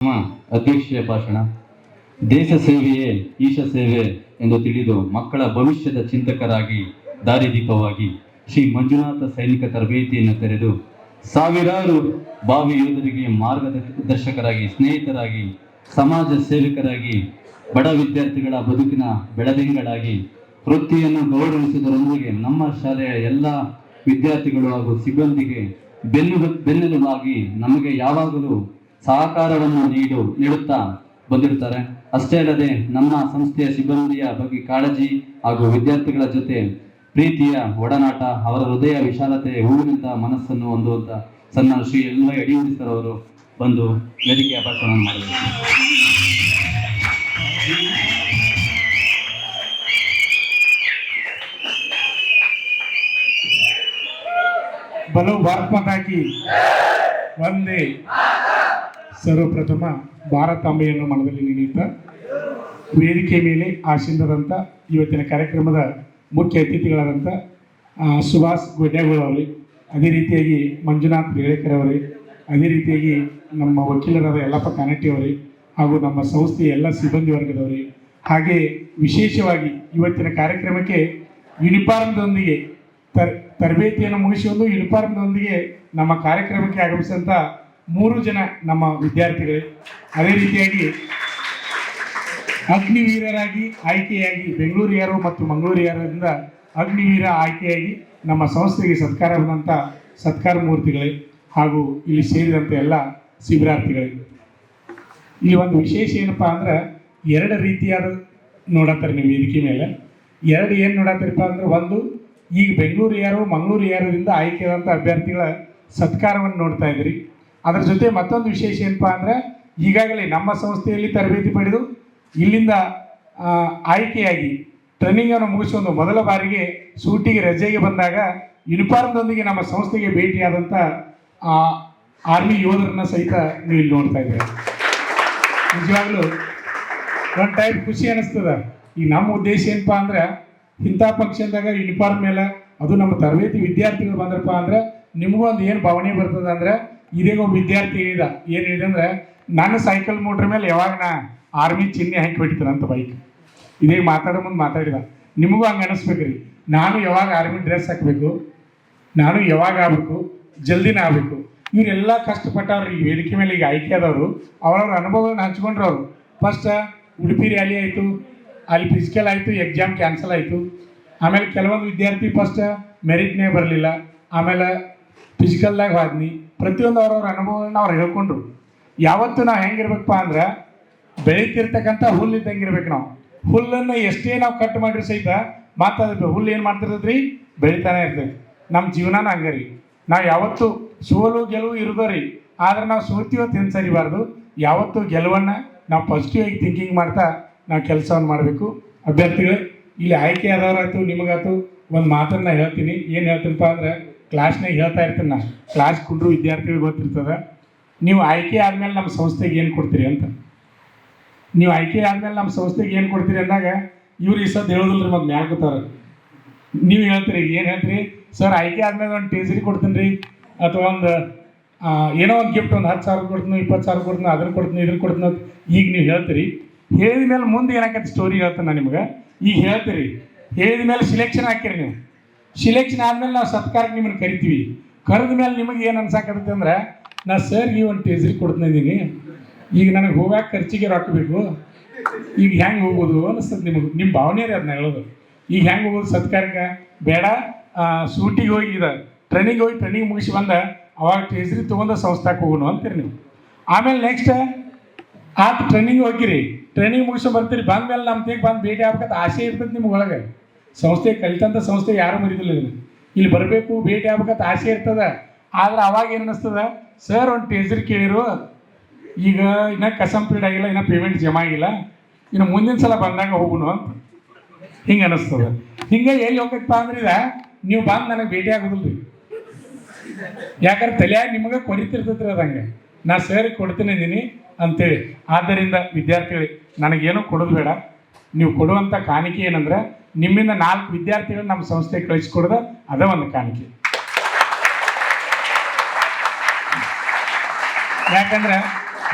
ನಮ್ಮ ಅಧ್ಯಕ್ಷೀಯ ಭಾಷಣ. ದೇಶ ಸೇವೆಯೇ ಈಶ ಸೇವೆ ಎಂದು ತಿಳಿದು ಮಕ್ಕಳ ಭವಿಷ್ಯದ ಚಿಂತಕರಾಗಿ ದಾರಿದೀಪವಾಗಿ ಶ್ರೀ ಮಂಜುನಾಥ ಸೈನಿಕ ತರಬೇತಿಯನ್ನು ತೆರೆದು ಸಾವಿರಾರು ಭಾವಿ ಯೋಧರಿಗೆ ಮಾರ್ಗದರ್ಶಕರಾಗಿ, ಸ್ನೇಹಿತರಾಗಿ, ಸಮಾಜ ಸೇವಕರಾಗಿ, ಬಡ ವಿದ್ಯಾರ್ಥಿಗಳ ಬದುಕಿನ ಬೆಳದಿಂಗಳಾಗಿ ವೃತ್ತಿಯನ್ನು ಗೌರವಿಸುವುದರೊಂದಿಗೆ ನಮ್ಮ ಶಾಲೆಯ ಎಲ್ಲ ವಿದ್ಯಾರ್ಥಿಗಳು ಹಾಗೂ ಸಿಬ್ಬಂದಿಗೆ ಬೆನ್ನೆಲುಬಾಗಿ ನಮಗೆ ಯಾವಾಗಲೂ ಸಹಕಾರವನ್ನು ನೀಡುತ್ತಾ ಬಂದಿರುತ್ತಾರೆ. ಅಷ್ಟೇ ಅಲ್ಲದೆ ನಮ್ಮ ಸಂಸ್ಥೆಯ ಸಿಬ್ಬಂದಿಯ ಬಗ್ಗೆ ಕಾಳಜಿ ಹಾಗೂ ವಿದ್ಯಾರ್ಥಿಗಳ ಜೊತೆ ಪ್ರೀತಿಯ ಒಡನಾಟ, ಅವರ ಹೃದಯ ವಿಶಾಲತೆ, ಹೂವಿನಂತಹ ಮನಸ್ಸನ್ನು ಹೊಂದುವಂತ ಸನ್ಮಾನ Shri L Y Yediyur sir ಅವರು ಬಂದು ವೇದಿಕೆಯ ಭಾಷಣ ಮಾಡಿದರು. ಬಲು ಭಾರತ್ ಮಾತಾ ಕಿ ವಂದೇ. ಸರ್ವಪ್ರಥಮ ಭಾರತಾಂಬೆಯನ್ನು ಮನದಲ್ಲಿ ನೆನೆಯುತ್ತಾ ವೇದಿಕೆ ಮೇಲೆ ಆಸೀನರಾದಂಥ ಇವತ್ತಿನ ಕಾರ್ಯಕ್ರಮದ ಮುಖ್ಯ ಅತಿಥಿಗಳಾದಂಥ ಸುಭಾಷ್ ಗೊಡ್ಯಾಗೋಳ ಅವರೇ, ಅದೇ ರೀತಿಯಾಗಿ ಮಂಜುನಾಥ್ ರೇಳೆಕರ್ ಅವರೇ, ಅದೇ ರೀತಿಯಾಗಿ ನಮ್ಮ ವಕೀಲರಾದ ಯಲ್ಲಪ್ಪ ಕಾನಟ್ಟಿ ಅವರೇ, ಹಾಗೂ ನಮ್ಮ ಸಂಸ್ಥೆಯ ಎಲ್ಲ ಸಿಬ್ಬಂದಿ ವರ್ಗದವರೇ, ಹಾಗೆ ವಿಶೇಷವಾಗಿ ಇವತ್ತಿನ ಕಾರ್ಯಕ್ರಮಕ್ಕೆ ಯೂನಿಫಾರ್ಮ್ದೊಂದಿಗೆ ತರಬೇತಿಯನ್ನು ಮುಗಿಸಿಕೊಂಡು ಯೂನಿಫಾರ್ಮ್ದೊಂದಿಗೆ ನಮ್ಮ ಕಾರ್ಯಕ್ರಮಕ್ಕೆ ಆಗಮಿಸಿದಂಥ 3 ಜನ ನಮ್ಮ ವಿದ್ಯಾರ್ಥಿಗಳೇ, ಅದೇ ರೀತಿಯಾಗಿ ಅಗ್ನಿವೀರರಾಗಿ ಆಯ್ಕೆಯಾಗಿ ಬೆಂಗಳೂರು ಯಾರು ಮತ್ತು ಮಂಗಳೂರು ಯಾರದಿಂದ ಅಗ್ನಿವೀರ ಆಯ್ಕೆಯಾಗಿ ನಮ್ಮ ಸಂಸ್ಥೆಗೆ ಸತ್ಕಾರ ಬಂದಂಥ ಸತ್ಕಾರ ಮೂರ್ತಿಗಳೇ, ಹಾಗೂ ಇಲ್ಲಿ ಸೇರಿದಂಥ ಎಲ್ಲ ಶಿಬಿರಾರ್ಥಿಗಳೇ. ಇಲ್ಲಿ ಒಂದು ವಿಶೇಷ ಏನಪ್ಪ ಅಂದ್ರೆ 2 ರೀತಿಯಾದ ನೋಡತ್ತಾರೆ ನೀವು ವೇದಿಕೆ ಮೇಲೆ. 2 ಏನು ನೋಡತ್ತಾರಪ್ಪ ಅಂದ್ರೆ, ಒಂದು ಈಗ ಬೆಂಗಳೂರು ಯಾರು ಮಂಗಳೂರು ಯಾರದಿಂದ ಆಯ್ಕೆಯಾದಂಥ ಅಭ್ಯರ್ಥಿಗಳ ಸತ್ಕಾರವನ್ನು ನೋಡ್ತಾ ಇದ್ರಿ. ಅದರ ಜೊತೆ ಮತ್ತೊಂದು ವಿಶೇಷ ಏನಪ್ಪ ಅಂದರೆ, ಈಗಾಗಲೇ ನಮ್ಮ ಸಂಸ್ಥೆಯಲ್ಲಿ ತರಬೇತಿ ಪಡೆದು ಇಲ್ಲಿಂದ ಆಯ್ಕೆಯಾಗಿ ಟ್ರೈನಿಂಗನ್ನು ಮುಗಿಸ್ಕೊಂಡು ಮೊದಲ ಬಾರಿಗೆ ಸೂಟಿಗೆ ರಜೆಗೆ ಬಂದಾಗ ಯೂನಿಫಾರ್ಮ್ದೊಂದಿಗೆ ನಮ್ಮ ಸಂಸ್ಥೆಗೆ ಭೇಟಿಯಾದಂಥ ಆರ್ಮಿ ಯೋಧರನ್ನ ಸಹಿತ ನೀವು ಇಲ್ಲಿ ನೋಡ್ತಾ ಇದ್ದೀರಿ. ನಿಜವಾಗ್ಲೂ ಒಂದು ಟೈಪ್ ಖುಷಿ ಅನ್ನಿಸ್ತದ. ಈಗ ನಮ್ಮ ಉದ್ದೇಶ ಏನಪ್ಪ ಅಂದ್ರೆ, ಇಂಥ ಫಂಕ್ಷನ್ದಾಗ ಯೂನಿಫಾರ್ಮ್ ಮೇಲೆ ಅದು ನಮ್ಮ ತರಬೇತಿ ವಿದ್ಯಾರ್ಥಿಗಳು ಬಂದ್ರಪ್ಪ ಅಂದ್ರೆ ನಿಮಗೂ ಒಂದು ಏನು ಭಾವನೆ ಬರ್ತದೆ ಅಂದ್ರೆ, ಇದೇ ಒಬ್ಬ ವಿದ್ಯಾರ್ಥಿ ಹೇಳಿದ ಏನು ಹೇಳಿದೆ ಅಂದರೆ, ನಾನು ಸೈಕಲ್ ಮೋಟ್ರ್ ಮೇಲೆ ಯಾವಾಗ ನಾ ಆರ್ಮಿ ಚಿಹ್ನೆ ಹಾಕಿ ಬಿಡ್ತೀನಂತ ಬೈಕ್. ಇದೇ ಮಾತಾಡೋ ಮುಂದೆ ಮಾತಾಡಿದ. ನಿಮಗೂ ಹಂಗೆ ಅನ್ನಿಸ್ಬೇಕ್ರಿ, ನಾನು ಯಾವಾಗ ಆರ್ಮಿ ಡ್ರೆಸ್ ಹಾಕಬೇಕು, ನಾನು ಯಾವಾಗ ಆಗಬೇಕು, ಜಲ್ದಿನ ಆಗಬೇಕು. ಇವರೆಲ್ಲ ಕಷ್ಟಪಟ್ಟವ್ರು ಈ ವೇದಿಕೆ ಮೇಲೆ ಈಗ ಆಯ್ಕೆ ಆದವರು ಅವರವ್ರ ಅನುಭವಗಳನ್ನ ಹಂಚ್ಕೊಂಡ್ರು. ಅವರು ಫಸ್ಟ್ ಉಡುಪಿ ರ್ಯಾಲಿ ಆಯಿತು, ಅಲ್ಲಿ ಫಿಸಿಕಲ್ ಆಯಿತು, ಎಕ್ಸಾಮ್ ಕ್ಯಾನ್ಸಲ್ ಆಯಿತು. ಆಮೇಲೆ ಕೆಲವೊಂದು ವಿದ್ಯಾರ್ಥಿ ಫಸ್ಟ್ ಮೆರಿಟ್ನೇ ಬರಲಿಲ್ಲ, ಆಮೇಲೆ ಫಿಸಿಕಲ್ದಾಗ ಹೋದ್ನಿ. ಪ್ರತಿಯೊಂದು ಅವ್ರವ್ರ ಅನುಭವಗಳನ್ನ ಅವ್ರು ಹೇಳ್ಕೊಂಡ್ರು. ಯಾವತ್ತೂ ನಾವು ಹೆಂಗಿರ್ಬೇಕಪ್ಪ ಅಂದ್ರೆ, ಬೆಳೀತಿರ್ತಕ್ಕಂಥ ಹುಲ್ಲು ಇದ್ದಂಗಿರ್ಬೇಕು. ನಾವು ಹುಲ್ಲನ್ನು ಎಷ್ಟೇ ನಾವು ಕಟ್ ಮಾಡಿರಿ ಸಹಿತ ಮಾತಾಡಬೇಕು. ಹುಲ್ಲು ಏನು ಮಾಡ್ತಿರ್ತೈತ್ರಿ, ಬೆಳಿತಾನೆ ಇರ್ತೈತಿ. ನಮ್ಮ ಜೀವನನ ಹಂಗೆ ರೀ. ನಾವು ಯಾವತ್ತೂ ಸೋಲು ಗೆಲುವು ಇರೋದರಿ, ಆದ್ರೆ ನಾವು ಸೋಲ್ತೀವೋ ತಿನ್ಸರಿಬಾರ್ದು. ಯಾವತ್ತೂ ಗೆಲುವನ್ನು ನಾವು ಪಾಸಿಟಿವ್ ಆಗಿ ಥಿಂಕಿಂಗ್ ಮಾಡ್ತಾ ನಾವು ಕೆಲಸವನ್ನು ಮಾಡಬೇಕು. ಅಭ್ಯರ್ಥಿಗಳು ಇಲ್ಲಿ ಆಯ್ಕೆ ಆದವರಾಯ್ತು, ನಿಮಗಾಯ್ತು ಒಂದು ಮಾತನ್ನು ಹೇಳ್ತೀನಿ. ಏನು ಹೇಳ್ತೀನಪ್ಪ ಅಂದರೆ, ಕ್ಲಾಸ್ನಾಗ ಹೇಳ್ತಾ ಇರ್ತೀನಿ ನಾನು. ಕ್ಲಾಸ್ ಕುಂಡ್ರು ವಿದ್ಯಾರ್ಥಿಗಳಿಗೆ ಗೊತ್ತಿರ್ತದೆ, ನೀವು ಆಯ್ಕೆ ಆದಮೇಲೆ ನಮ್ಮ ಸಂಸ್ಥೆಗೆ ಏನು ಕೊಡ್ತೀರಿ ಅಂತ. ನೀವು ಆಯ್ಕೆ ಆದಮೇಲೆ ನಮ್ಮ ಸಂಸ್ಥೆಗೆ ಏನು ಕೊಡ್ತೀರಿ ಅಂದಾಗ ಇವ್ರು ಈ ಸದ್ದು ಹೇಳೋದಿಲ್ಲ ರೀ, ಮತ್ತೆ ಮ್ಯಾಲ್ ಕೂತಾರೆ. ನೀವು ಹೇಳ್ತೀರಿ, ಏನು ಹೇಳ್ತೀರಿ ಸರ್, ಆಯ್ಕೆ ಆದಮೇಲೆ ಒಂದು ಟೇಸರಿ ಕೊಡ್ತೀನಿ ರೀ, ಅಥವಾ ಒಂದು ಏನೋ ಒಂದು ಗಿಫ್ಟ್ ಒಂದು 10,000 ಕೊಡ್ತೀನಿ, 20,000 ಕೊಡ್ತೀನಿ, ಅದನ್ನು ಕೊಡ್ತೀನಿ, ಇದನ್ನು ಕೊಡ್ತೀನಿ ಅಂತ ಈಗ ನೀವು ಹೇಳ್ತೀರಿ. ಹೇಳಿದ ಮೇಲೆ ಮುಂದೆ ಏನಾಕೈತೆ ಸ್ಟೋರಿ ಹೇಳ್ತೀನಿ ನಾನು ನಿಮ್ಗೆ. ಈಗ ಹೇಳ್ತೀರಿ, ಹೇಳಿದ ಮೇಲೆ ಸಿಲೆಕ್ಷನ್ ಹಾಕಿರಿ. ನೀವು ಸಿಲೆಕ್ಷನ್ ಆದಮೇಲೆ ನಾವು ಸತ್ಕಾರಕ್ಕೆ ನಿಮ್ಮನ್ನು ಕರಿತೀವಿ. ಕರೆದ ಮೇಲೆ ನಿಮಗೆ ಏನು ಅನ್ಸಾಕತ್ತೆ ಅಂದ್ರೆ, ನಾ ಸರ್ಗೆ ಒಂದು ಟೇಸರಿ ಕೊಡ್ತಾ ಇದ್ದೀನಿ, ಈಗ ನನಗೆ ಹೋಗಾಕ ಖರ್ಚಿಗೆ ರೊಕ್ಕ ಬೇಕು, ಈಗ ಹೆಂಗೆ ಹೋಗೋದು ಅನ್ನಿಸ್ತದೆ ನಿಮಗೆ. ನಿಮ್ಮ ಭಾವನೆ ರೀ ಅದನ್ನ ಹೇಳೋದು. ಈಗ ಹೆಂಗೆ ಹೋಗೋದು ಸತ್ಕಾರಕ್ಕೆ? ಬೇಡ, ಸೂಟಿಗೆ ಹೋಗಿ ಟ್ರೈನಿಂಗ್ ಹೋಗಿ ಟ್ರೈನಿಂಗ್ ಮುಗಿಸಿ ಬಂದ ಅವಾಗ ಟೇಸರಿ ತೊಗೊಂಡು ಸಂಸ್ಥಾಕ್ಕೆ ಹೋಗೋಣ ಅಂತೀರಿ ನೀವು. ಆಮೇಲೆ ನೆಕ್ಸ್ಟ್ ಟ್ರೈನಿಂಗ್ ಹೋಗಿರಿ, ಟ್ರೈನಿಂಗ್ ಮುಗಿಸಿ ಬರ್ತೀರಿ. ಬಂದಮೇಲೆ ನಮ್ಮ ತೆಗೆ ಬಂದು ಭೇಟಿ ಆಗ್ಬೇಕಂತ ಆಸೆ ಇರ್ತದೆ ನಿಮ್ಗೆ ಒಳಗೆ. ಸಂಸ್ಥೆ ಕಲಿತಂಥ ಸಂಸ್ಥೆ ಯಾರೂ ಮರಿದಿಲ್ಲ. ಇಲ್ಲಿ ಬರಬೇಕು, ಭೇಟಿ ಆಗ್ಬೇಕಂತ ಆಸೆ ಇರ್ತದೆ. ಆದ್ರೆ ಅವಾಗ ಏನು ಅನ್ನಿಸ್ತದೆ, ಸರ್ ಒಂದು ಟೇಸರಿ ಕೇಳಿರು, ಈಗ ಇನ್ನೂ ಕಸಮ್ ಪೀರಿಯಡ್ ಆಗಿಲ್ಲ, ಇನ್ನೂ ಪೇಮೆಂಟ್ ಜಮಾ ಆಗಿಲ್ಲ, ಇನ್ನು ಮುಂದಿನ ಸಲ ಬಂದಾಗ ಹೋಗೋಣ ಅಂತ ಹಿಂಗೆ ಅನ್ನಿಸ್ತದೆ. ಹಿಂಗೆ ಎಲ್ಲಿ ಹೋಗತ್ತಪ್ಪ ಅಂದ್ರೆ, ನೀವು ಬಂದು ನನಗೆ ಭೇಟಿ ಆಗೋದಿಲ್ಲ ರೀ. ಯಾಕಂದ್ರೆ ತಲೆಯಾಗಿ ನಿಮಗೆ ಕೊರಿತಿರ್ತೈತ್ರಿ ಅದಂಗೆ, ನಾ ಸರಿಗೆ ಕೊಡ್ತೀನಿ ಇದ್ದೀನಿ ಅಂತೇಳಿ. ಆದ್ದರಿಂದ ವಿದ್ಯಾರ್ಥಿಗಳಿಗೆ ನನಗೇನು ಕೊಡೋದು ಬೇಡ. ನೀವು ಕೊಡುವಂಥ ಕಾಣಿಕೆ ಏನಂದ್ರೆ, ನಿಮ್ಮಿಂದ 4 ವಿದ್ಯಾರ್ಥಿಗಳು ನಮ್ಮ ಸಂಸ್ಥೆಗೆ ಕಳಿಸ್ಕೊಡೋದು ಅದೇ ಒಂದು ಕಾಣಿಕೆ. ಯಾಕಂದ್ರೆ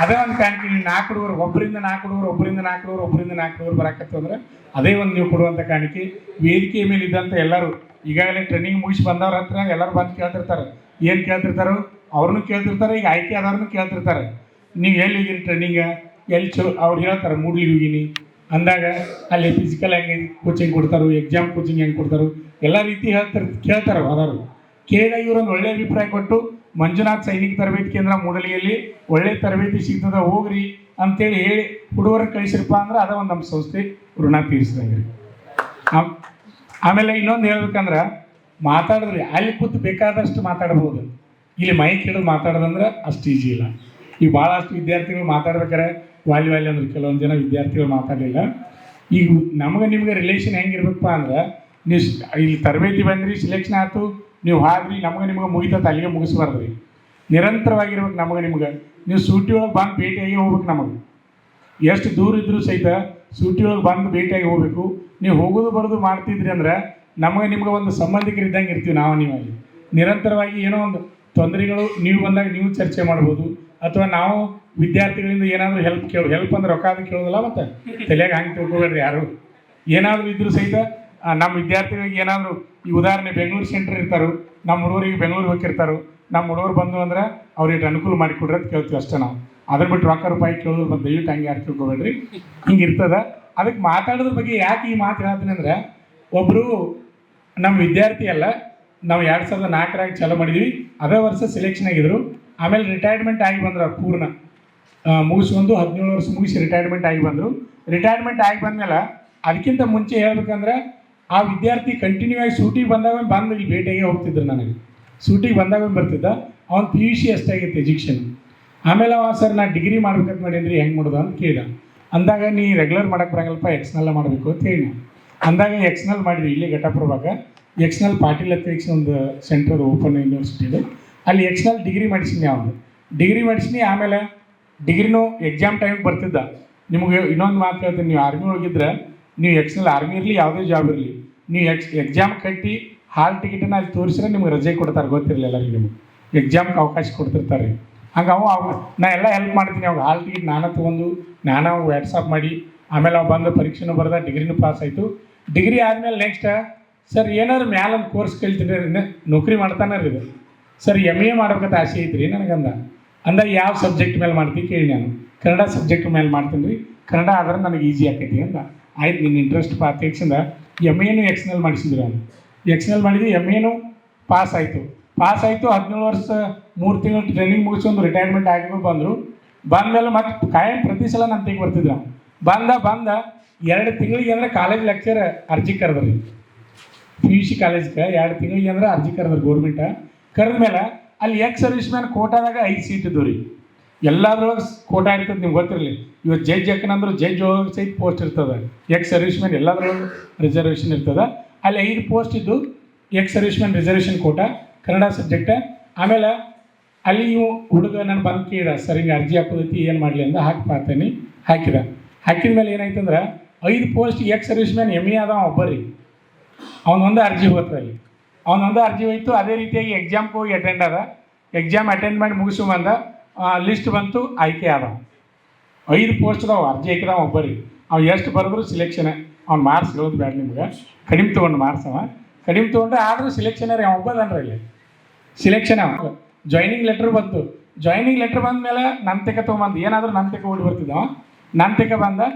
ಅದೇ ಒಂದು ಕಾಣಿಕೆ ನೀವು 4 ಹುಡುಗರು ಒಬ್ಬರಿಂದ 4 ಹುಡುಗರು ಒಬ್ಬರಿಂದ 4 ಹುಡುಗರು ಒಬ್ಬರಿಂದ 4 ಹುಡುಗರು ಬರಾಕತ್ತು ಅಂದ್ರೆ ಅದೇ ಒಂದು ನೀವು ಕೊಡುವಂಥ ಕಾಣಿಕೆ. ವೇದಿಕೆ ಮೇಲೆ ಇದ್ದಂಥ ಎಲ್ಲರೂ ಈಗಾಗಲೇ ಟ್ರೈನಿಂಗ್ ಮುಗಿಸಿ ಬಂದವ್ರ ಹತ್ರ ಎಲ್ಲರೂ ಬಂದು ಕೇಳ್ತಿರ್ತಾರೆ. ಏನು ಕೇಳ್ತಿರ್ತಾರೋ ಅವ್ರನ್ನೂ ಕೇಳ್ತಿರ್ತಾರೆ, ಈಗ ಆಯ್ಕೆ ಆದವ್ರನ್ನೂ ಕೇಳ್ತಿರ್ತಾರೆ. ನೀವು ಎಲ್ಲಿ ಹೋಗಿರಿ ಟ್ರೈನಿಂಗ, ಎಲ್ಲಿ ಚಲೋ ಅವ್ರು ಹೇಳ್ತಾರೆ ಮೂಡ್ಲಿಗೆ ಹೋಗಿನಿ ಅಂದಾಗ ಅಲ್ಲಿ ಫಿಸಿಕಲ್ ಹೆಂಗೆ ಕೋಚಿಂಗ್ ಕೊಡ್ತಾರೋ, ಎಕ್ಸಾಮ್ ಕೋಚಿಂಗ್ ಹೆಂಗೆ ಕೊಡ್ತಾರೋ ಎಲ್ಲ ರೀತಿ ಕೇಳ್ತಾರೆ ಹೋದವರು. ಕೇಳಿದಾಗ ಇವರೊಂದು ಒಳ್ಳೆಯ ಅಭಿಪ್ರಾಯ ಕೊಟ್ಟು ಮಂಜುನಾಥ್ ಸೈನಿಕ ತರಬೇತಿ ಕೇಂದ್ರ ಮೂಡಲಿಯಲ್ಲಿ ಒಳ್ಳೆ ತರಬೇತಿ ಸಿಗ್ತದೆ ಹೋಗ್ರಿ ಅಂತೇಳಿ ಹೇಳಿ ಹುಡುಗರನ್ನ ಕಳಿಸಿರಪ್ಪ ಅಂದ್ರೆ ಅದ ಒಂದು ನಮ್ಮ ಸಂಸ್ಥೆ ಋಣ ತೀರಿಸಿದಂಗೆ. ಆಮೇಲೆ ಇನ್ನೊಂದು ಹೇಳ್ಬೇಕಂದ್ರೆ ಮಾತಾಡಿದ್ರಿ ಅಲ್ಲಿ ಕೂತು ಬೇಕಾದಷ್ಟು ಮಾತಾಡ್ಬೋದು, ಇಲ್ಲಿ ಮೈಕ್ ಹಿಡಿದು ಮಾತಾಡೋದಂದ್ರೆ ಅಷ್ಟು ಈಜಿ ಇಲ್ಲ. ಈಗ ಭಾಳಷ್ಟು ವಿದ್ಯಾರ್ಥಿಗಳು ಮಾತಾಡ್ಬೇಕಾರೆ ವಾಲಿ ಅಂದ್ರೆ ಕೆಲವೊಂದು ಜನ ವಿದ್ಯಾರ್ಥಿಗಳು ಮಾತಾಡಲಿಲ್ಲ. ಈಗ ನಮಗೆ ನಿಮ್ಗೆ ರಿಲೇಷನ್ ಹೆಂಗಿರ್ಬೇಕಪ್ಪ ಅಂದ್ರೆ ನೀವು ಇಲ್ಲಿ ತರಬೇತಿ ಬಂದ್ರಿ, ಸಿಲೆಕ್ಷನ್ ಆಯ್ತು, ನೀವು ಹಾದ್ರಿ, ನಮಗೆ ನಿಮ್ಗೆ ಮುಗಿತತ್ತೆ ಅಲ್ಲಿಗೆ ಮುಗಿಸ್ಬಾರ್ದು ರೀ. ನಿರಂತರವಾಗಿರ್ಬೇಕು ನಮಗೆ ನಿಮ್ಗೆ. ನೀವು ಸೂಟಿ ಒಳಗೆ ಬಂದು ಭೇಟಿಯಾಗಿ ಹೋಗ್ಬೇಕು. ನಮಗೆ ಎಷ್ಟು ದೂರ ಇದ್ದರೂ ಸಹಿತ ಸೂಟಿ ಒಳಗೆ ಬಂದು ಭೇಟಿಯಾಗಿ ಹೋಗ್ಬೇಕು. ನೀವು ಹೋಗೋದು ಬರೋದು ಮಾಡ್ತಿದ್ರಿ ಅಂದ್ರೆ ನಮಗೆ ನಿಮ್ಗೆ ಒಂದು ಸಂಬಂಧಿಕರು ಇದ್ದಂಗೆ ಇರ್ತೀವಿ ನಾವು. ನೀವು ಅಲ್ಲಿ ನಿರಂತರವಾಗಿ ಏನೋ ಒಂದು ತೊಂದರೆಗಳು ನೀವು ಬಂದಾಗ ನೀವು ಚರ್ಚೆ ಮಾಡ್ಬೋದು, ಅಥವಾ ನಾವು ವಿದ್ಯಾರ್ಥಿಗಳಿಂದ ಏನಾದರೂ ಹೆಲ್ಪ್ ಅಂದ್ರೆ ರೊಕ್ಕ ಅದು ಕೇಳೋದಿಲ್ಲ. ಮತ್ತು ತಲೆಯಾಗ ಹಂಗೆ ತಿಳ್ಕೊಬೇಡ್ರಿ ಯಾರು. ಏನಾದರೂ ಇದ್ರೂ ಸಹಿತ ನಮ್ಮ ವಿದ್ಯಾರ್ಥಿಗಳಿಗೆ ಏನಾದರೂ ಈ ಉದಾಹರಣೆ ಬೆಂಗಳೂರು ಸೆಂಟ್ರ್ ಇರ್ತಾರೋ, ನಮ್ಮ ಹುಡುಗರಿಗೆ ಬೆಂಗಳೂರು ಹೋಗಿರ್ತಾರೋ, ನಮ್ಮ ಹುಡುಗರು ಬಂದು ಅಂದ್ರೆ ಅವ್ರಿಗೆ ಅನುಕೂಲ ಮಾಡಿಕೊಡ್ರಿ ಅಂತ ಕೇಳ್ತೀವಿ ಅಷ್ಟೇ ನಾವು. ಅದ್ರ ಬಿಟ್ಟು ರೊಕ್ಕ ರೂಪಾಯಿ ಕೇಳೋದು ಬಂದು ದಯವಿಟ್ಟು ಹಂಗೆ ಯಾರು ತಿಳ್ಕೊಬೇಡ್ರಿ. ಹಿಂಗೆ ಇರ್ತದೆ. ಅದಕ್ಕೆ ಮಾತಾಡೋದ್ರ ಬಗ್ಗೆ ಯಾಕೆ ಈ ಮಾತು ಹೇಳ್ತೀನಿ ಅಂದರೆ, ಒಬ್ಬರು ನಮ್ಮ ವಿದ್ಯಾರ್ಥಿ ಅಲ್ಲ, ನಾವು 2004 ಚಾಲೂ ಮಾಡಿದ್ವಿ, ಅದೇ ವರ್ಷ ಸೆಲೆಕ್ಷನ್ ಆಗಿದ್ರು. ಆಮೇಲೆ ರಿಟೈರ್ಮೆಂಟ್ ಆಗಿ ಬಂದ್ರು, ಪೂರ್ಣ ಮುಗಿಸ್ಕೊಂಡು 17 ವರ್ಷ ಮುಗಿಸಿ ರಿಟೈರ್ಮೆಂಟ್ ಆಗಿ ಬಂದರು. ರಿಟೈರ್ಮೆಂಟ್ ಆಗಿ ಬಂದಮೇಲೆ ಅದಕ್ಕಿಂತ ಮುಂಚೆ ಹೇಳ್ಬೇಕಂದ್ರೆ ಆ ವಿದ್ಯಾರ್ಥಿ ಕಂಟಿನ್ಯೂ ಆಗಿ ಸೂಟಿಗೆ ಬಂದಾಗ ಬಂದು ಇಲ್ಲಿ ಭೇಟಿಯಾಗಿ ಹೋಗ್ತಿದ್ರು. ನನಗೆ ಸೂಟಿಗೆ ಬಂದಾಗ ಬರ್ತಿದ್ದ. ಅವ್ನು PUC ಅಷ್ಟಾಗಿತ್ತು ಎಜುಕೇಷನ್. ಆಮೇಲೆ ಸರ್ ನಾನು ಡಿಗ್ರಿ ಮಾಡ್ಬೇಕಂತ ಮಾಡೀನಿ ರೀ, ಹೆಂಗೆ ಮಾಡೋದು ಅಂತ ಕೇಳಿದ. ಅಂದಾಗ ನೀ ರೆಗ್ಯುಲರ್ ಮಾಡೋಕ್ಕೆ ಬರಂಗಲ್ಪ, ಎಕ್ಸ್ನಲ್ ಮಾಡಬೇಕು ಅಂತ ಹೇಳಿ ಅಂದಾಗ ಎಕ್ಸ್ನಲ್ ಮಾಡಿದ್ವಿ. ಇಲ್ಲೇ ಘಟಪ್ರಭಾಗ ಎಕ್ಸ್ನಲ್ ಪಾಟೀಲ್ ಅಥ್ಲೆಟಿಕ್ಸ್ ಒಂದು ಸೆಂಟರ್ ಓಪನ್ ಯೂನಿವರ್ಸಿಟಿದು, ಅಲ್ಲಿ ಎಕ್ಸ್ನಲ್ ಡಿಗ್ರಿ ಮಾಡಿಸಿನಿ. ಅವನು ಡಿಗ್ರಿ ಮಾಡಿಸಿನಿ. ಆಮೇಲೆ ಡಿಗ್ರಿನೂ ಎಕ್ಸಾಮ್ ಟೈಮಿಗೆ ಬರ್ತಿದ್ದ. ನಿಮಗೆ ಇನ್ನೊಂದು ಮಾತು ಹೇಳ್ತೀನಿ, ನೀವು ಆರ್ಮಿ ಒಳಗಿದ್ರೆ ನೀವು ಎಕ್ಸ್ನಲ್ ಆರ್ಮಿ ಇರಲಿ ಯಾವುದೇ ಜಾಬ್ ಇರಲಿ, ನೀವು ಎಕ್ಸಾಮ್ ಕಟ್ಟಿ ಹಾಲ್ ಟಿಕೆಟನ್ನು ಅಲ್ಲಿ ತೋರಿಸಿದ್ರೆ ನಿಮ್ಗೆ ರಜೆ ಕೊಡ್ತಾರೆ. ಗೊತ್ತಿರಲಿಲ್ಲ ರೀ, ನಿಮಗೆ ಎಕ್ಸಾಮ್ಗೆ ಅವಕಾಶ ಕೊಡ್ತಿರ್ತಾರೆ ರೀ. ಹಂಗೆ ನಾ ಎಲ್ಲ ಹೆಲ್ಪ್ ಮಾಡ್ತೀನಿ. ಅವಾಗ ಹಾಲ್ ಟಿಕೆಟ್ ನಾನೇ ತೊಗೊಂಡು ನಾನೇ ವಾಟ್ಸಪ್ ಮಾಡಿ ಆಮೇಲೆ ಅವು ಬಂದು ಪರೀಕ್ಷೆನೂ ಬರ್ದ, ಡಿಗ್ರಿನೂ ಪಾಸ್ ಆಯಿತು. ಡಿಗ್ರಿ ಆದಮೇಲೆ ನೆಕ್ಸ್ಟ್ ಸರ್ ಏನಾದ್ರು ಮ್ಯಾಲೊಂದು ಕೋರ್ಸ್ ಕೇಳ್ತೀನಿ, ನೌಕರಿ ಮಾಡ್ತಾನೆ ರೀ ಇದು ಸರ್, MA ಮಾಡ್ಬೇಕಂತ ಆಸೆ ಐತ್ರಿ ನನಗಂದ. ಅಂದಾಗ ಯಾವ ಸಬ್ಜೆಕ್ಟ್ ಮೇಲೆ ಮಾಡ್ತೀವಿ ಕೇಳಿ. ನಾನು ಕನ್ನಡ ಸಬ್ಜೆಕ್ಟ್ ಮೇಲೆ ಮಾಡ್ತೀನಿ ರೀ, ಕನ್ನಡ ಆದ್ರೆ ನನಗೆ ಈಸಿ ಆಕೈತಿ ಅಂದ. ಆಯ್ತು ನಿನ್ನ ಇಂಟ್ರೆಸ್ಟ್ ಪಾತಿಕ್ಷಿಂದ MAನೂ ಎಕ್ಸ್ನಲ್ ಮಾಡಿಸಿದ್ರು. ಅವನು ಎಕ್ಸ್ನಲ್ ಮಾಡಿದ್ವಿ, MAನೂ ಪಾಸ್ ಆಯಿತು. 17 ವರ್ಷ 3 ತಿಂಗಳು ಟ್ರೈನಿಂಗ್ ಮುಗಿಸ್ಕೊಂಡು ರಿಟೈರ್ಮೆಂಟ್ ಆಗಿ ಬಂದರು. ಬಂದಮೇಲೆ ಮತ್ತೆ ಕಾಯಂ ಪ್ರತಿ ಸಲ ನನ್ನ ತೆಗೆ ಬರ್ತಿದ್ರು. ಅವ್ನು ಬಂದ 2 ತಿಂಗಳಿಗೆ ಅಂದರೆ ಕಾಲೇಜ್ ಲೆಕ್ಚರ್ ಅರ್ಜಿ ಕರೆದ್ರಿ. PUC ಕಾಲೇಜ್ಗೆ 2 ತಿಂಗಳಿಗೆ ಅಂದ್ರೆ ಅರ್ಜಿ ಕರೆದ್ರು ಗೌರ್ಮೆಂಟ. ಕರೆದ್ಮೇಲೆ ಅಲ್ಲಿ ಸರ್ವಿಸ್ ಮ್ಯಾನ್ ಕೋಟಾದಾಗ 5 ಸೀಟ್ ಇದ್ದವು ರೀ. ಎಲ್ಲದ್ರೊಳಗೆ ಕೋಟಾ ಇರ್ತದೆ, ನಿಮ್ಗೆ ಗೊತ್ತಿರಲಿ. ಇವತ್ತು ಜಡ್ಜ್ ಯಾಕಂದ್ರೆ ಜಡ್ಜ್ ಒಳಗೆ ಸಹಿತ ಪೋಸ್ಟ್ ಇರ್ತದೆ. ಸರ್ವಿಸ್ ಮ್ಯಾನ್ ಎಲ್ಲದ್ರೊಳಗೆ ರಿಸರ್ವೇಷನ್ ಇರ್ತದೆ. ಅಲ್ಲಿ 5 ಪೋಸ್ಟ್ ಇದ್ದು service man reservation quota Kannada subject. ಆಮೇಲೆ ಅಲ್ಲಿ ಇವು ಹುಡುಗ ನಾನು ಬಂದು ಕೇಳಿದ, ಸರ್ ಹಿಂಗೆ ಅರ್ಜಿ ಹಾಕೋದೈತಿ ಏನು ಮಾಡಲಿ ಅಂತ ಹಾಕ್ತೀನಿ. ಹಾಕಿದ ಮೇಲೆ ಏನಾಯ್ತು ಅಂದ್ರೆ 5 ಪೋಸ್ಟ್ ಸರ್ವಿಸ್ ಮ್ಯಾನ್ MA ಅದ ಒಬ್ಬರಿ. ಅವನೊಂದು ಅರ್ಜಿ ಹೋಗ್ತಲ್ಲಿ, ಅವನೊಂದು ಅರ್ಜಿ ಹೋಯ್ತು. ಅದೇ ರೀತಿಯಾಗಿ ಎಕ್ಸಾಮ್ಗೆ ಹೋಗಿ ಅಟೆಂಡ್ ಆದ. ಎಕ್ಸಾಮ್ ಅಟೆಂಡ್ ಮಾಡಿ ಮುಗಿಸು ಬಂದ, ಲಿಸ್ಟ್ ಬಂತು, ಆಯ್ಕೆ ಆದ. 5 ಪೋಸ್ಟ್ ಅದಾವ, ಅರ್ಜಿ ಹಾಕಿದಾವ ಒಬ್ಬರಿ. ಅವ್ನು ಎಷ್ಟು ಬರೆದ್ರು ಸಿಲೆಕ್ಷನ್. ಅವ್ನು ಮಾರ್ಕ್ಸ್ ಹೇಳೋದು ಬೇಡ ನಿಮ್ಗೆ, ಕಡಿಮೆ ತೊಗೊಂಡು ಮಾರ್ಕ್ಸ್ ಕಡಿಮೆ ತೊಗೊಂಡ್ರೆ ಆದರೂ ಸಿಲೆಕ್ಷನರ್ ಒಬ್ಬದನ್ರಿ ಇಲ್ಲಿ ಸಿಲೆಕ್ಷನ್. ಜಾಯ್ನಿಂಗ್ ಲೆಟ್ರ್ ಬಂತು. ಜಾಯ್ನಿಂಗ್ ಲೆಟ್ರ್ ಬಂದಮೇಲೆ ನನ್ನ ತೆಗೆ ತೊಗೊಂಬಂದು ಏನಾದರೂ ನನ್ನ ತೆಗೆ ಓಡಿ ಬರ್ತಿದ್ದವ. ನನ್ನ ತೆಗೆ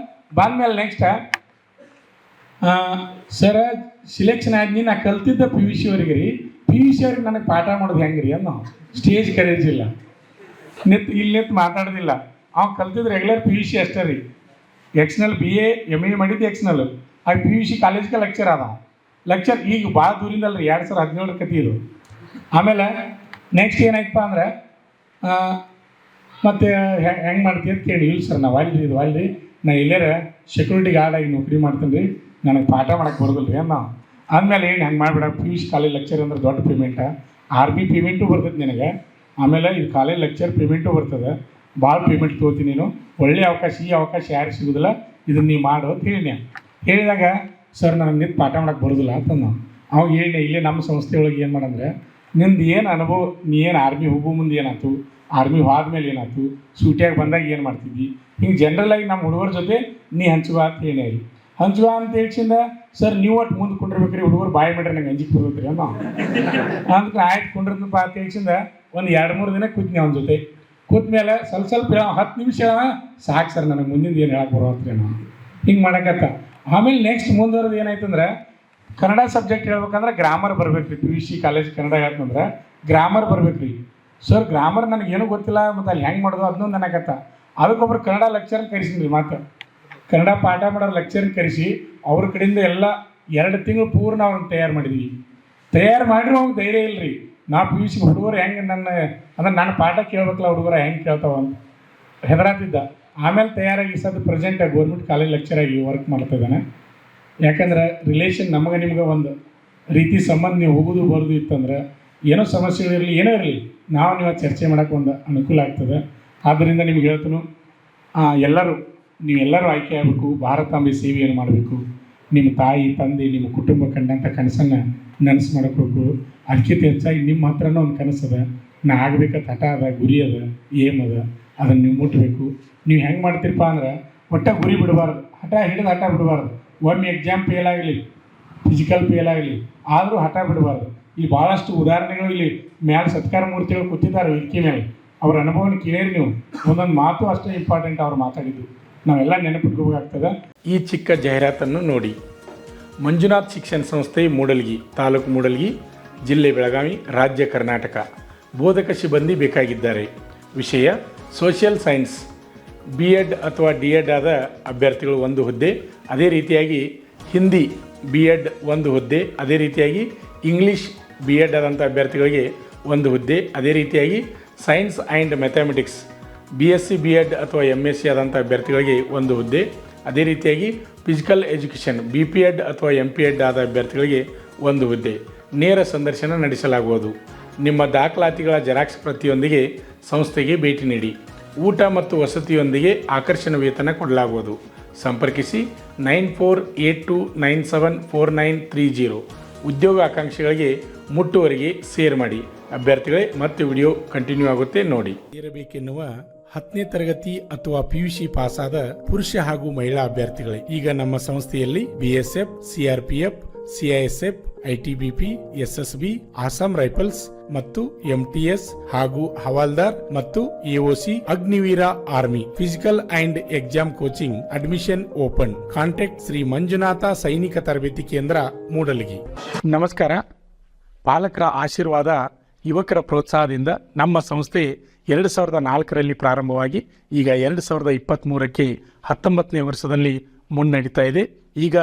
ಬಂದಮೇಲೆ ನೆಕ್ಸ್ಟ್ ಸರ ಸಿಲೆಕ್ಷನ್ ಆದ್ನಿ. ನಾ ಕಲ್ತಿದ್ದ PUC ಅವ್ರಿಗೆ ರೀ, PUC ಅವ್ರಿಗೆ ನನಗೆ ಪಾಠ ಮಾಡೋದು ಹೆಂಗೆ ರೀ ಅನ್ನೋ ಸ್ಟೇಜ್ ಕರೇಜ್ ಇಲ್ಲ, ಇಲ್ಲಿ ಮಾತಾಡೋದಿಲ್ಲ. ಅವ್ನು ಕಲ್ತಿದ್ದು ರೆಗ್ಯುಲರ್ PUC ಅಷ್ಟೇ ರೀ. ಎಕ್ಸ್ನಲ್ BA MA ಮಾಡಿದ್ದು ಎಕ್ಸ್ನಲ್. ಆ PUC ಕಾಲೇಜ್ಗೆ ಲೆಕ್ಚರ್ ಅದ. ಲೆಕ್ಚರ್ ಈಗ ಭಾಳ ದೂರಿಂದ ಅಲ್ರಿ, 2017 ಕತೆ ಇದು. ಆಮೇಲೆ ನೆಕ್ಸ್ಟ್ ಏನಾಯ್ತಪ್ಪ ಅಂದ್ರೆ ಮತ್ತು ಹೆಂಗೆ ಮಾಡ್ತೀವಿ ಅಂತ ಕೇಳಿ. ಇಲ್ಲ ಸರ್ ನಾವು ಅಲ್ರಿ ನಾ ಎಲ್ಲಾರ ಸೆಕ್ಯೂರಿಟಿ ಗಾರ್ಡ್ ಆಗಿ ನೌಕರಿ ಮಾಡ್ತೀನಿ ರೀ, ನನಗೆ ಪಾಠ ಮಾಡೋಕ್ಕೆ ಬರೋದಿಲ್ಲ ರೀ ಅನ್ನೋ. ಆದಮೇಲೆ ಏನು ಹೆಂಗೆ ಮಾಡಿಬಿಡ, PUC ಕಾಲೇಜ್ ಲೆಕ್ಚರ್ ಅಂದ್ರೆ ದೊಡ್ಡ ಪೇಮೆಂಟ, ಆರ್ಮಿ ಪೇಮೆಂಟು ಬರ್ತದೆ ನಿನಗೆ. ಆಮೇಲೆ ಇದು ಕಾಲೇಜ್ ಲೆಕ್ಚರ್ ಪೇಮೆಂಟು ಬರ್ತದೆ, ಭಾಳ ಪೇಮೆಂಟ್ ತೊಗೋತೀನಿ ನೀನು, ಒಳ್ಳೆಯ ಅವಕಾಶ, ಈ ಅವಕಾಶ ಯಾರು ಸಿಗೋದಿಲ್ಲ, ಇದನ್ನು ನೀವು ಮಾಡು ಅಂತ ಹೇಳಿ. ಹೇಳಿದಾಗ ಸರ್ ನನಗೆ ನಿಂತು ಪಾಠ ಮಾಡೋಕ್ಕೆ ಬರೋದಿಲ್ಲ ಅಂತಂದು ಅವಾಗ ಹೇಳಿ. ಇಲ್ಲೇ ನಮ್ಮ ಸಂಸ್ಥೆ ಒಳಗೆ ಏನು ಮಾಡಂದ್ರೆ, ನಿಂದು ಏನು ಅನುಭವ, ನೀ ಏನು ಆರ್ಮಿ ಹೋಗೋ ಮುಂದೆ ಏನಾಯ್ತು, ಆರ್ಮಿ ಹೋದ್ಮೇಲೆ ಏನಾಯ್ತು, ಸೂಟ್ಯಾಗಿ ಬಂದಾಗ ಏನು ಮಾಡ್ತಿದ್ವಿ, ಹಿಂಗೆ ಜನರಲಾಗಿ ನಮ್ಮ ಹುಡುಗರ ಜೊತೆ ನೀ ಹಂಚುವ ಅಂತ ಏನೇ ಇಲ್ಲ. ಹಂಚುವ ಅಂತ ಹೇಳ್ಸಿಂದ ಸರ್ ನೀವು ಒಟ್ಟು ಮುಂದೆ ಕುಂಡಿರ್ಬೇಕ್ರಿ, ಹುಡುಗರು ಬಾಯಿ ಮಾಡ್ರಿ ನಂಗೆ ಅಂಜಿಕೆ ಬರ್ತೈತ್ರಿ ಅಮ್ಮ ಅಂದ್ರೆ ಆಯ್ತು ಕುಂಡಿರ್ತಪ್ಪ ಅಂತ ಹೇಳ್ಸಿಂದ ಒಂದು 2-3 ದಿನ ಕೂತ್ನಿ ಅವನ ಜೊತೆ. ಕೂತ್ಮೇಲೆ ಸ್ವಲ್ಪ 10 ನಿಮಿಷ ಸಾಕು ಸರ್ ನನಗೆ ಮುಂದಿನ ಏನು ಹೇಳಕ್ಕೆ ಬರೋತ್ರಿ ನಾವು ಹಿಂಗೆ ಮಾಡಕತ್ತ. ಆಮೇಲೆ ನೆಕ್ಸ್ಟ್ ಮುಂದುವರೆದು ಏನಾಯ್ತಂದ್ರೆ ಕನ್ನಡ ಸಬ್ಜೆಕ್ಟ್ ಹೇಳ್ಬೇಕಂದ್ರೆ ಗ್ರಾಮರ್ ಬರ್ಬೇಕು ರೀ. PUC ಕಾಲೇಜ್ ಕನ್ನಡ ಹೇಳ್ತಂದ್ರೆ ಗ್ರಾಮರ್ ಬರ್ಬೇಕು ರೀ. ಸರ್ ಗ್ರಾಮರ್ ನನಗೇನು ಗೊತ್ತಿಲ್ಲ, ಮತ್ತು ಅಲ್ಲಿ ಹೆಂಗೆ ಮಾಡೋದು ಅದನ್ನೂ ನನಗತ್ತ. ಅದಕ್ಕೊಬ್ರು ಕನ್ನಡ ಲೆಕ್ಚರ್ನ ಕರೆಸಿದ್ರಿ. ಮತ್ತು ಕನ್ನಡ ಪಾಠ ಮಾಡೋ ಲೆಕ್ಚರ್ನ ಕರೆಸಿ ಅವ್ರ ಕಡೆಯಿಂದ ಎಲ್ಲ 2 ತಿಂಗಳು ಪೂರ್ಣ ಅವ್ರನ್ನ ತಯಾರು ಮಾಡಿದ್ವಿ. ತಯಾರು ಮಾಡಿರೋ ಅವ್ರಿಗೆ ಧೈರ್ಯ ಇಲ್ಲ ರೀ. ನಾವು PUC ಹುಡುಗರು ಹೆಂಗೆ ನನ್ನ ಪಾಠ ಕೇಳ್ಬೇಕಲ್ಲ ಹುಡುಗರು ಹೆಂಗೆ ಕೇಳ್ತಾವ ಅಂತ ಹೆದರಾತಿದ್ದ. ಆಮೇಲೆ ತಯಾರಾಗಿ ಸದ್ ಪ್ರೆಸೆಂಟ್ ಗೌರ್ಮೆಂಟ್ ಕಾಲೇಜ್ ಲೆಕ್ಚರಾಗಿ ವರ್ಕ್ ಮಾಡ್ತಿದ್ದಾನೆ. ಯಾಕಂದ್ರೆ ರಿಲೇಷನ್ ನಮಗೆ ನಿಮ್ಗೆ ಒಂದು ರೀತಿ ಸಂಬಂಧ ನೀವು ಹೋಗೋದು ಬರೋದು ಇತ್ತಂದ್ರೆ ಏನೋ ಸಮಸ್ಯೆಗಳಿರಲಿ ಏನೋ ಇರಲಿ ನೀವು ಚರ್ಚೆ ಮಾಡೋಕ್ಕೆ ಒಂದು ಅನುಕೂಲ ಆಗ್ತದೆ. ಆದ್ದರಿಂದ ನಿಮ್ಗೆ ಹೇಳ್ತೀನಿ, ನೀವೆಲ್ಲರೂ ಆಯ್ಕೆ ಆಗಬೇಕು, ಭಾರತಾಂಬೆ ಸೇವೆಯನ್ನು ಮಾಡಬೇಕು. ನಿಮ್ಮ ತಾಯಿ ತಂದೆ ನಿಮ್ಮ ಕುಟುಂಬ ಕಂಡಂಥ ಕನಸನ್ನು ನನಸು ಮಾಡ್ಕೋಬೇಕು. ಅದಕ್ಕಿಂತ ಹೆಚ್ಚಾಗಿ ನಿಮ್ಮ ಹತ್ರನೂ ಒಂದು ಕನಸದ, ನಾ ಆಗಬೇಕಂತ ಹಠ ಅದ, ಗುರಿ ಅದ, ಏಮ್ ಅದ, ಅದನ್ನು ನೀವು ಮುಟ್ಟಬೇಕು. ನೀವು ಹೆಂಗೆ ಮಾಡ್ತೀರಪ್ಪ ಅಂದ್ರೆ ಒಟ್ಟ ಗುರಿ ಬಿಡಬಾರ್ದು, ಹಠ ಬಿಡಬಾರ್ದು. ಒಮ್ಮೆ ಎಕ್ಸಾಮ್ ಫೇಲ್ ಆಗಲಿ, ಫಿಸಿಕಲ್ ಫೇಲ್ ಆಗಲಿ, ಆದರೂ ಹಠ ಬಿಡಬಾರ್ದು. ಇಲ್ಲಿ ಭಾಳಷ್ಟು ಉದಾಹರಣೆಗಳು ಇಲ್ಲಿ ಮ್ಯಾಲೆ ಸತ್ಕಾರ ಮೂರ್ತಿಗಳು ಕೂತಿದ್ದಾರೆ ವೇದಿಕೆ ಮೇಲೆ. ಅವ್ರ ಅನುಭವನ ಕೇಳಿರಿ ನೀವು. ಒಂದೊಂದು ಮಾತು ಅಷ್ಟೇ ಇಂಪಾರ್ಟೆಂಟ್ ಅವ್ರು ಮಾತಾಡಿದ್ದು, ನಾವೆಲ್ಲ ನೆನಪಿಟ್ಕೋಬೇಕಾಗ್ತದೆ. ಈ ಚಿಕ್ಕ ಜಾಹೀರಾತನ್ನು ನೋಡಿ. ಮಂಜುನಾಥ್ ಶಿಕ್ಷಣ ಸಂಸ್ಥೆ ಮೂಡಲ್ಗಿ, ತಾಲೂಕು ಮೂಡಲ್ಗಿ, ಜಿಲ್ಲೆ ಬೆಳಗಾವಿ, ರಾಜ್ಯ ಕರ್ನಾಟಕ. ಬೋಧಕ ಸಿಬ್ಬಂದಿ ಬೇಕಾಗಿದ್ದಾರೆ. ವಿಷಯ ಸೋಷಿಯಲ್ ಸೈನ್ಸ್, BEd ಅಥವಾ D.Ed ಆದ ಅಭ್ಯರ್ಥಿಗಳು 1 ಹುದ್ದೆ. ಅದೇ ರೀತಿಯಾಗಿ ಹಿಂದಿ B.Ed 1 ಹುದ್ದೆ. ಅದೇ ರೀತಿಯಾಗಿ ಇಂಗ್ಲೀಷ್ B.Ed ಆದಂಥ ಅಭ್ಯರ್ಥಿಗಳಿಗೆ 1 ಹುದ್ದೆ. ಅದೇ ರೀತಿಯಾಗಿ science and mathematics BSc B.Ed ಅಥವಾ MSc ಆದಂಥ ಅಭ್ಯರ್ಥಿಗಳಿಗೆ 1 ಹುದ್ದೆ. ಅದೇ ರೀತಿಯಾಗಿ ಫಿಸಿಕಲ್ ಎಜುಕೇಷನ್ BPed ಅಥವಾ MPed ಆದ ಅಭ್ಯರ್ಥಿಗಳಿಗೆ 1 ಹುದ್ದೆ. ನೇರ ಸಂದರ್ಶನ ನಡೆಸಲಾಗುವುದು. ನಿಮ್ಮ ದಾಖಲಾತಿಗಳ ಜೆರಾಕ್ಸ್ ಪ್ರತಿಯೊಂದಿಗೆ ಸಂಸ್ಥೆಗೆ ಭೇಟಿ ನೀಡಿ. ಊಟ ಮತ್ತು ವಸತಿಯೊಂದಿಗೆ ಆಕರ್ಷಣ ವೇತನ ಕೊಡಲಾಗುವುದು. ಸಂಪರ್ಕಿಸಿ 9482974930. ಉದ್ಯೋಗ ಆಕಾಂಕ್ಷಿಗಳಿಗೆ ಮುಟ್ಟುವರೆಗೆ ಶೇರ್ ಮಾಡಿ. ಅಭ್ಯರ್ಥಿಗಳೇ ಮತ್ತೆ ವಿಡಿಯೋ ಕಂಟಿನ್ಯೂ ಆಗುತ್ತೆ ನೋಡಿ. ಇರಬೇಕೆನ್ನುವ 10ನೇ ತರಗತಿ ಅಥವಾ PUC ಪಾಸಾದ ಪುರುಷ ಹಾಗೂ ಮಹಿಳಾ ಅಭ್ಯರ್ಥಿಗಳೇ, ಈಗ ನಮ್ಮ ಸಂಸ್ಥೆಯಲ್ಲಿ BSF, CRPF, CISF, ITBP, SSB, Assam rifles ಮತ್ತು MTS ಹಾಗೂ ಹವಾಲ್ದಾರ್ ಮತ್ತು AOC, Agniveer army physical and exam coaching admission open. Contact Shri Manjunatha Sainika Tarabeti ಕೇಂದ್ರ, ಮೂಡಲಗಿ. ನಮಸ್ಕಾರ. ಪಾಲಕರ ಆಶೀರ್ವಾದ, ಯುವಕರ ಪ್ರೋತ್ಸಾಹದಿಂದ ನಮ್ಮ ಸಂಸ್ಥೆ 2004ರಲ್ಲಿ ಪ್ರಾರಂಭವಾಗಿ ಈಗ 2023ಕ್ಕೆ 19ನೇ ವರ್ಷದಲ್ಲಿ ಮುನ್ನಡೀತಾ ಇದೆ. ಈಗ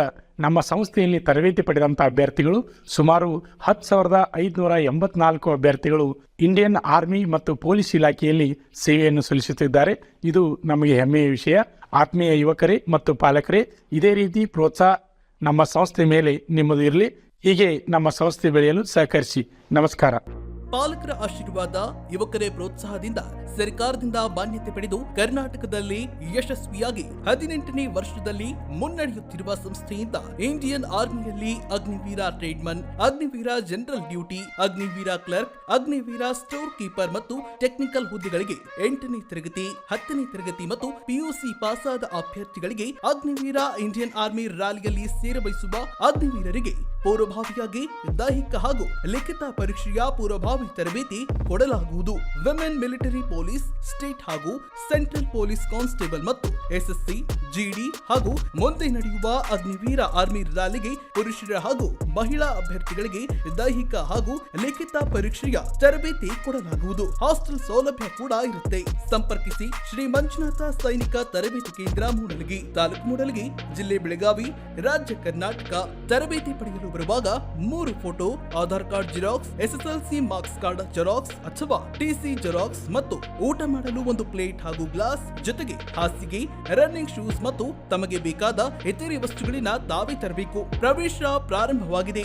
ನಮ್ಮ ಸಂಸ್ಥೆಯಲ್ಲಿ ತರಬೇತಿ ಪಡೆದಂಥ ಅಭ್ಯರ್ಥಿಗಳು ಸುಮಾರು 10,584 ಅಭ್ಯರ್ಥಿಗಳು ಇಂಡಿಯನ್ ಆರ್ಮಿ ಮತ್ತು ಪೊಲೀಸ್ ಇಲಾಖೆಯಲ್ಲಿ ಸೇವೆಯನ್ನು ಸಲ್ಲಿಸುತ್ತಿದ್ದಾರೆ. ಇದು ನಮಗೆ ಹೆಮ್ಮೆಯ ವಿಷಯ. ಆತ್ಮೀಯ ಯುವಕರೇ ಮತ್ತು ಪಾಲಕರೇ, ಇದೇ ರೀತಿ ಪ್ರೋತ್ಸಾಹ ನಮ್ಮ ಸಂಸ್ಥೆ ಮೇಲೆ ನಿಮ್ಮದು ಇರಲಿ. ಹೀಗೆ ನಮ್ಮ ಸಂಸ್ಥೆ ಬೆಳೆಯಲು ಸಹಕರಿಸಿ. ನಮಸ್ಕಾರ. ಪಾಲಕರ ಆಶೀರ್ವಾದ, ಯುವಕರೇ ಪ್ರೋತ್ಸಾಹದಿಂದ ಸರ್ಕಾರದಿಂದ ಮಾನ್ಯತೆ ಪಡೆದು ಕರ್ನಾಟಕದಲ್ಲಿ ಯಶಸ್ವಿಯಾಗಿ 18ನೇ ವರ್ಷದಲ್ಲಿ ಮುನ್ನಡೆಯುತ್ತಿರುವ ಸಂಸ್ಥೆಯಿಂದ ಇಂಡಿಯನ್ ಆರ್ಮಿಯಲ್ಲಿ Agniveer tradesman, Agniveer general duty, Agniveer clerk, Agniveer store keeper ಮತ್ತು ಟೆಕ್ನಿಕಲ್ ಹುದ್ದೆಗಳಿಗೆ 8ನೇ ತರಗತಿ, 10ನೇ ತರಗತಿ ಮತ್ತು PUC ಪಾಸಾದ ಅಭ್ಯರ್ಥಿಗಳಿಗೆ ಅಗ್ನಿವೀರ ಇಂಡಿಯನ್ ಆರ್ಮಿ ರ್ಯಾಲಿಯಲ್ಲಿ ಸೇರಬಯಸುವ ಅಗ್ನಿವೀರರಿಗೆ ಪೂರ್ವಭಾವಿಯಾಗಿ ದೈಹಿಕ ಹಾಗೂ ಲಿಖಿತ ಪರೀಕ್ಷೆಯ ಪೂರ್ವಭಾವಿ ತರಬೇತಿ ಕೊಡಲಾಗುವುದು. ವಿಮೆನ್ ಮಿಲಿಟರಿ ಪೊಲೀಸ್, ಸ್ಟೇಟ್ ಹಾಗೂ ಸೆಂಟ್ರಲ್ ಪೊಲೀಸ್ ಕಾನ್ಸ್ಟೇಬಲ್ ಮತ್ತು SSC, GD ಹಾಗೂ ಮುಂದೆ ನಡೆಯುವ ಅಗ್ನಿವೀರ ಆರ್ಮಿ ರ್ಯಾಲಿಗೆ ಪುರುಷರ ಹಾಗೂ ಮಹಿಳಾ ಅಭ್ಯರ್ಥಿಗಳಿಗೆ ದೈಹಿಕ ಹಾಗೂ ಲಿಖಿತ ಪರೀಕ್ಷೆಯ ತರಬೇತಿ ಕೊಡಲಾಗುವುದು. ಹಾಸ್ಟೆಲ್ ಸೌಲಭ್ಯ ಕೂಡ ಇರುತ್ತೆ. ಸಂಪರ್ಕಿಸಿ ಶ್ರೀ ಮಂಜುನಾಥ ಸೈನಿಕ ತರಬೇತಿ ಕೇಂದ್ರ, ಮೂಡಲಗಿ, ತಾಲೂಕು ಮೂಡಲಗಿ, ಜಿಲ್ಲೆ ಬೆಳಗಾವಿ, ರಾಜ್ಯ ಕರ್ನಾಟಕ. ತರಬೇತಿ ಪಡೆಯಲು ಬರುವಾಗ 3 photo, Aadhaar card xerox, SSLC marks card xerox ಅಥವಾ TC ಜೆರಾಕ್ಸ್ ಮತ್ತು ಊಟ ಮಾಡಲು 1 ಪ್ಲೇಟ್ ಹಾಗೂ ಗ್ಲಾಸ್, ಜೊತೆಗೆ ಹಾಸಿಗೆ, ರನ್ನಿಂಗ್ ಶೂಸ್ ಮತ್ತು ತಮಗೆ ಬೇಕಾದ ಇತರೆ ವಸ್ತುಗಳಿನ ತಾವೇ ತರಬೇಕು. ಪ್ರವೇಶ ಪ್ರಾರಂಭವಾಗಿದೆ.